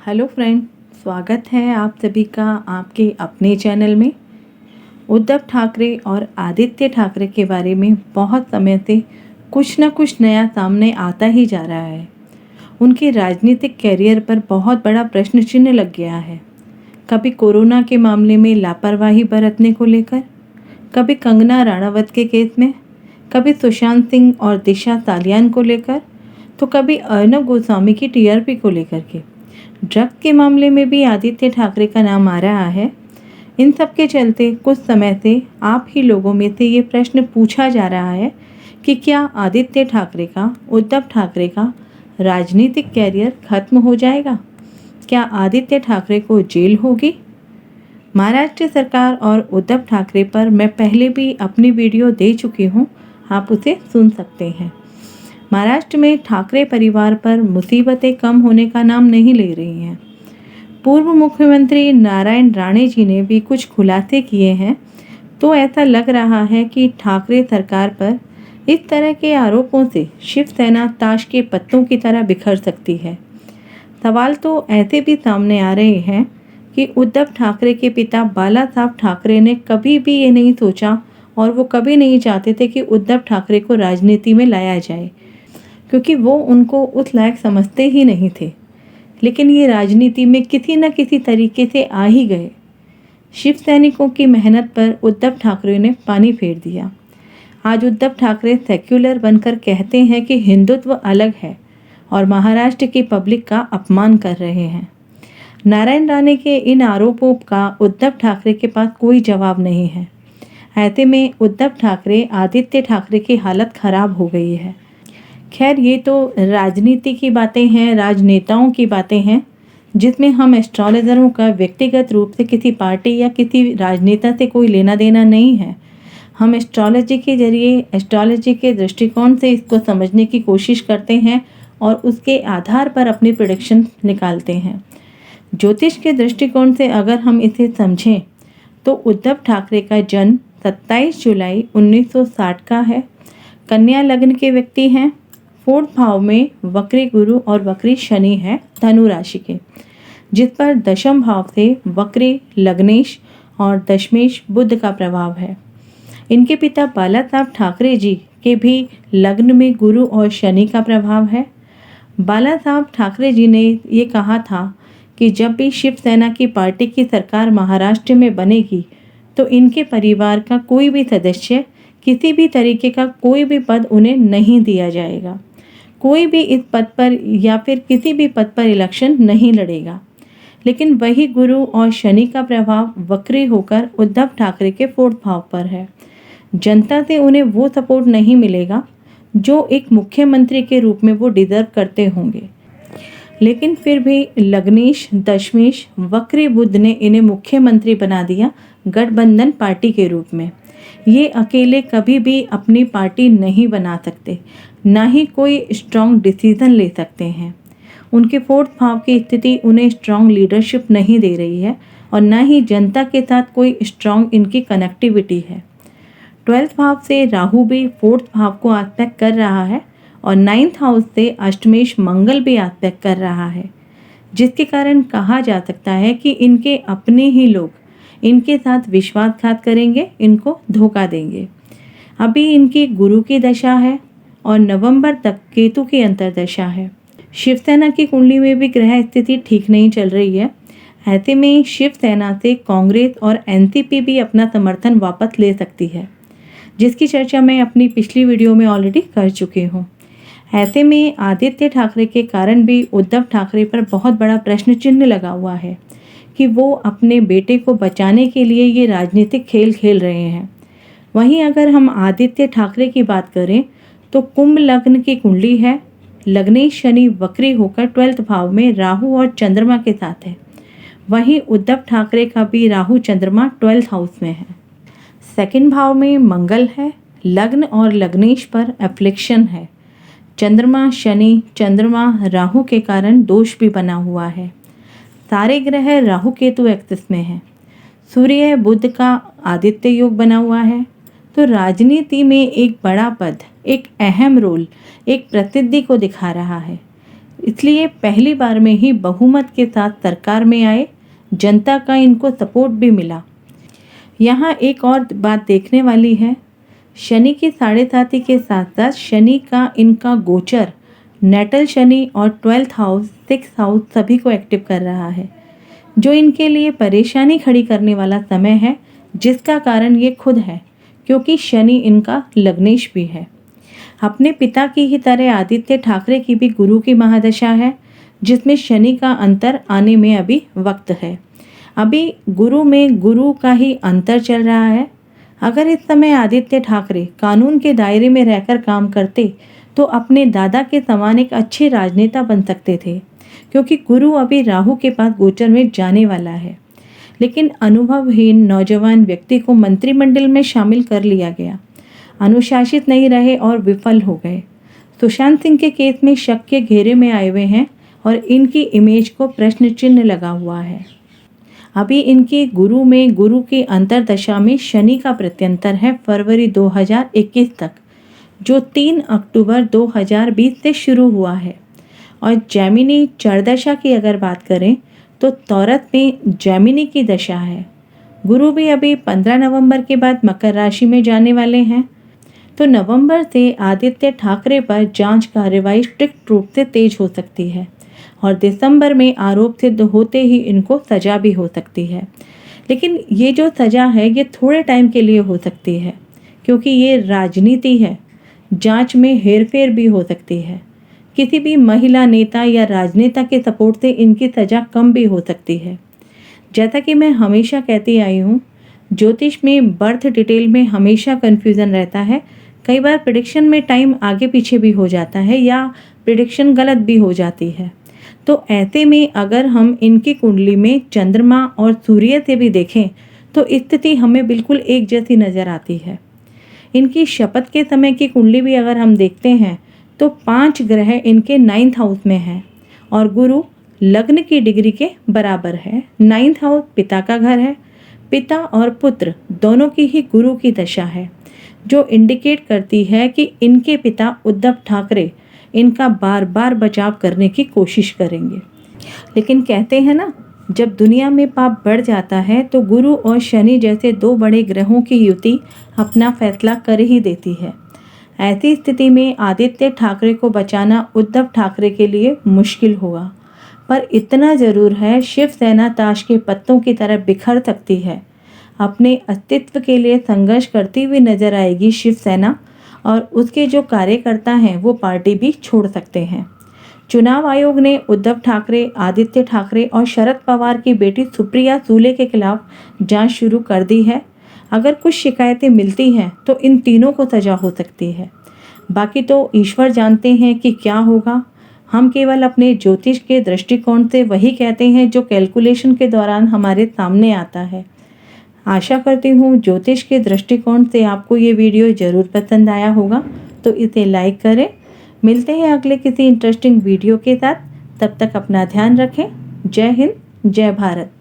Hello friend, स्वागत है आप सभी का आपके अपने चैनल में। उद्धव ठाकरे और आदित्य ठाकरे के बारे में बहुत समय से कुछ न कुछ नया सामने आता ही जा रहा है। उनके राजनीतिक कैरियर पर बहुत बड़ा प्रश्न चिन्ह लग गया है। कभी कोरोना के मामले में लापरवाही बरतने को लेकर, कभी कंगना राणावत के केस में, कभी सुशांत सिंह और दिशा सालियान को लेकर, तो कभी अर्नब गोस्वामी की टीआरपी को लेकर के। ड्रग्स के मामले में भी आदित्य ठाकरे का नाम आ रहा है। इन सब के चलते कुछ समय से आप ही लोगों में से ये प्रश्न पूछा जा रहा है कि क्या आदित्य ठाकरे का, उद्धव ठाकरे का राजनीतिक कैरियर खत्म हो जाएगा? क्या आदित्य ठाकरे को जेल होगी? महाराष्ट्र सरकार और उद्धव ठाकरे पर मैं पहले भी अपनी वीडियो दे चुकी हूँ, आप उसे सुन सकते हैं। महाराष्ट्र में ठाकरे परिवार पर मुसीबतें कम होने का नाम नहीं ले रही हैं। पूर्व मुख्यमंत्री नारायण राणे जी ने भी कुछ खुलासे किए हैं, तो ऐसा लग रहा है कि ठाकरे सरकार पर इस तरह के आरोपों से शिवसेना ताश के पत्तों की तरह बिखर सकती है। सवाल तो ऐसे भी सामने आ रहे हैं कि उद्धव ठाकरे के पिता बाला साहब ठाकरे ने कभी भी ये नहीं सोचा और वो कभी नहीं चाहते थे कि उद्धव ठाकरे को राजनीति में लाया जाए, क्योंकि वो उनको उस लायक समझते ही नहीं थे। लेकिन ये राजनीति में किसी न किसी तरीके से आ ही गए। शिव सैनिकों की मेहनत पर उद्धव ठाकरे ने पानी फेर दिया। आज उद्धव ठाकरे सेक्युलर बनकर कहते हैं कि हिंदुत्व अलग है और महाराष्ट्र की पब्लिक का अपमान कर रहे हैं। नारायण राणे के इन आरोपों का उद्धव ठाकरे के पास कोई जवाब नहीं है। ऐसे में उद्धव ठाकरे, आदित्य ठाकरे की हालत खराब हो गई है। खैर, ये तो राजनीति की बातें हैं, राजनेताओं की बातें हैं, जिसमें हम एस्ट्रोलॉजरों का व्यक्तिगत रूप से किसी पार्टी या किसी राजनेता से कोई लेना देना नहीं है। हम एस्ट्रोलॉजी के जरिए, एस्ट्रोलॉजी के दृष्टिकोण से इसको समझने की कोशिश करते हैं और उसके आधार पर अपनी प्रेडिक्शन निकालते हैं। ज्योतिष के दृष्टिकोण से अगर हम इसे समझें तो उद्धव ठाकरे का जन्म 27 जुलाई 1960 का है। कन्या लग्न के व्यक्ति हैं। 4th भाव में वक्री गुरु और वक्री शनि है धनु राशि के, जिस पर दशम भाव से वक्री लग्नेश और दशमेश बुध का प्रभाव है। इनके पिता बाला साहब ठाकरे जी के भी लग्न में गुरु और शनि का प्रभाव है। बाला साहब ठाकरे जी ने ये कहा था कि जब भी शिवसेना की पार्टी की सरकार महाराष्ट्र में बनेगी तो इनके परिवार का कोई भी सदस्य किसी भी तरीके का कोई भी पद उन्हें नहीं दिया जाएगा। कोई भी इस पद पर या फिर किसी भी पद पर इलेक्शन नहीं लड़ेगा। लेकिन वही गुरु और शनि का प्रभाव वक्री होकर उद्धव ठाकरे के 4th भाव पर है। जनता से उन्हें वो सपोर्ट नहीं मिलेगा जो एक मुख्यमंत्री के रूप में वो डिजर्व करते होंगे। लेकिन फिर भी लग्नेश, दशमेश, वक्री बुध ने इन्हें मुख्यमंत्री बना दिया गठबंधन पार्टी के रूप में। ये अकेले कभी भी अपनी पार्टी नहीं बना सकते, ना ही कोई स्ट्रॉन्ग डिसीजन ले सकते हैं। उनके 4th भाव की स्थिति उन्हें स्ट्रॉन्ग लीडरशिप नहीं दे रही है और ना ही जनता के साथ कोई स्ट्रॉन्ग इनकी कनेक्टिविटी है। 12th भाव से राहु भी 4th भाव को आस्पेक्ट कर रहा है और 9th हाउस से अष्टमेश मंगल भी आस्पेक्ट कर रहा है, जिसके कारण कहा जा सकता है कि इनके अपने ही लोग इनके साथ विश्वासघात करेंगे, इनको धोखा देंगे। अभी इनकी गुरु की दशा है और नवंबर तक केतु की अंतर्दशा है। शिवसेना की कुंडली में भी ग्रह स्थिति ठीक नहीं चल रही है। ऐसे में शिवसेना से कांग्रेस और एनसीपी भी अपना समर्थन वापस ले सकती है, जिसकी चर्चा मैं अपनी पिछली वीडियो में ऑलरेडी कर चुकी हूँ। ऐसे में आदित्य ठाकरे के कारण भी उद्धव ठाकरे पर बहुत बड़ा प्रश्न चिन्ह लगा हुआ है कि वो अपने बेटे को बचाने के लिए ये राजनीतिक खेल खेल रहे हैं। वहीं अगर हम आदित्य ठाकरे की बात करें तो कुंभ लग्न की कुंडली है। लग्नेश शनि वक्री होकर 12th भाव में राहु और चंद्रमा के साथ है। वहीं उद्धव ठाकरे का भी राहु चंद्रमा 12th हाउस में है। 2nd भाव में मंगल है। लग्न और लग्नेश पर एफ्लिक्शन है। चंद्रमा, शनि, चंद्रमा, राहु के कारण दोष भी बना हुआ है। सारे ग्रह राहु केतु एक्सिस में है। सूर्य बुध का आदित्य योग बना हुआ है। तो राजनीति में एक बड़ा पद, एक अहम रोल, एक प्रसिद्धि को दिखा रहा है। इसलिए पहली बार में ही बहुमत के साथ सरकार में आए, जनता का इनको सपोर्ट भी मिला। यहाँ एक और बात देखने वाली है, शनि की साढ़े साथी के साथ साथ शनि का इनका गोचर नेटल शनि और 12th हाउस 6th हाउस सभी को एक्टिव कर रहा है, जो इनके लिए परेशानी खड़ी करने वाला समय है, जिसका कारण ये खुद है क्योंकि शनि इनका लग्नेश भी है। अपने पिता की ही तरह आदित्य ठाकरे की भी गुरु की महादशा है, जिसमें शनि का अंतर आने में अभी वक्त है। अभी गुरु में गुरु का ही अंतर चल रहा है। अगर इस समय आदित्य ठाकरे कानून के दायरे में रहकर काम करते तो अपने दादा के समान एक अच्छे राजनेता बन सकते थे, क्योंकि गुरु अभी राहु के पास गोचर में जाने वाला है। लेकिन अनुभवहीन नौजवान व्यक्ति को मंत्रिमंडल में शामिल कर लिया गया, अनुशासित नहीं रहे और विफल हो गए। सुशांत सिंह के केस में शक के घेरे में आए हुए हैं और इनकी इमेज को प्रश्न चिन्ह लगा हुआ है। अभी इनके गुरु में गुरु की अंतरदशा में शनि का प्रत्यंतर है फरवरी 2021 तक, जो 3 अक्टूबर 2020 से शुरू हुआ है। और जैमिनी चरदशा की अगर बात करें तो तौरत में जैमिनी की दशा है। गुरु भी अभी 15 नवंबर के बाद मकर राशि में जाने वाले हैं, तो नवंबर से आदित्य ठाकरे पर जांच कार्यवाही स्ट्रिक्ट रूप से तेज हो सकती है और दिसंबर में आरोप सिद्ध होते ही इनको सजा भी हो सकती है। लेकिन ये जो सजा है ये थोड़े टाइम के लिए हो सकती है, क्योंकि ये राजनीति है, जांच में हेरफेर भी हो सकती है। किसी भी महिला नेता या राजनेता के सपोर्ट से इनकी सजा कम भी हो सकती है। जैसा कि मैं हमेशा कहती आई हूँ, ज्योतिष में बर्थ डिटेल में हमेशा कन्फ्यूज़न रहता है। कई बार प्रिडिक्शन में टाइम आगे पीछे भी हो जाता है या प्रिडिक्शन गलत भी हो जाती है। तो ऐसे में अगर हम इनकी कुंडली में चंद्रमा और सूर्य से भी देखें तो स्थिति हमें बिल्कुल एक जैसी नज़र आती है। इनकी शपथ के समय की कुंडली भी अगर हम देखते हैं तो 5 ग्रह इनके 9th हाउस में हैं और गुरु लग्न की डिग्री के बराबर है। 9th हाउस पिता का घर है। पिता और पुत्र दोनों की ही गुरु की दशा है, जो इंडिकेट करती है कि इनके पिता उद्धव ठाकरे इनका बार बार बचाव करने की कोशिश करेंगे। लेकिन कहते हैं ना, जब दुनिया में पाप बढ़ जाता है तो गुरु और शनि जैसे 2 बड़े ग्रहों की युति अपना फैसला कर ही देती है। ऐसी स्थिति में आदित्य ठाकरे को बचाना उद्धव ठाकरे के लिए मुश्किल होगा, पर इतना ज़रूर है, शिवसेना ताश के पत्तों की तरह बिखर सकती है। अपने अस्तित्व के लिए संघर्ष करती हुई नजर आएगी शिवसेना, और उसके जो कार्यकर्ता हैं वो पार्टी भी छोड़ सकते हैं। चुनाव आयोग ने उद्धव ठाकरे, आदित्य ठाकरे और शरद पवार की बेटी सुप्रिया सूले के खिलाफ जांच शुरू कर दी है। अगर कुछ शिकायतें मिलती हैं तो इन तीनों को सजा हो सकती है। बाकी तो ईश्वर जानते हैं कि क्या होगा। हम केवल अपने ज्योतिष के दृष्टिकोण से वही कहते हैं जो कैलकुलेशन के दौरान हमारे सामने आता है। आशा करती हूँ ज्योतिष के दृष्टिकोण से आपको ये वीडियो ज़रूर पसंद आया होगा, तो इसे लाइक करें। मिलते हैं अगले किसी इंटरेस्टिंग वीडियो के साथ। तब तक अपना ध्यान रखें। जय हिंद, जय भारत।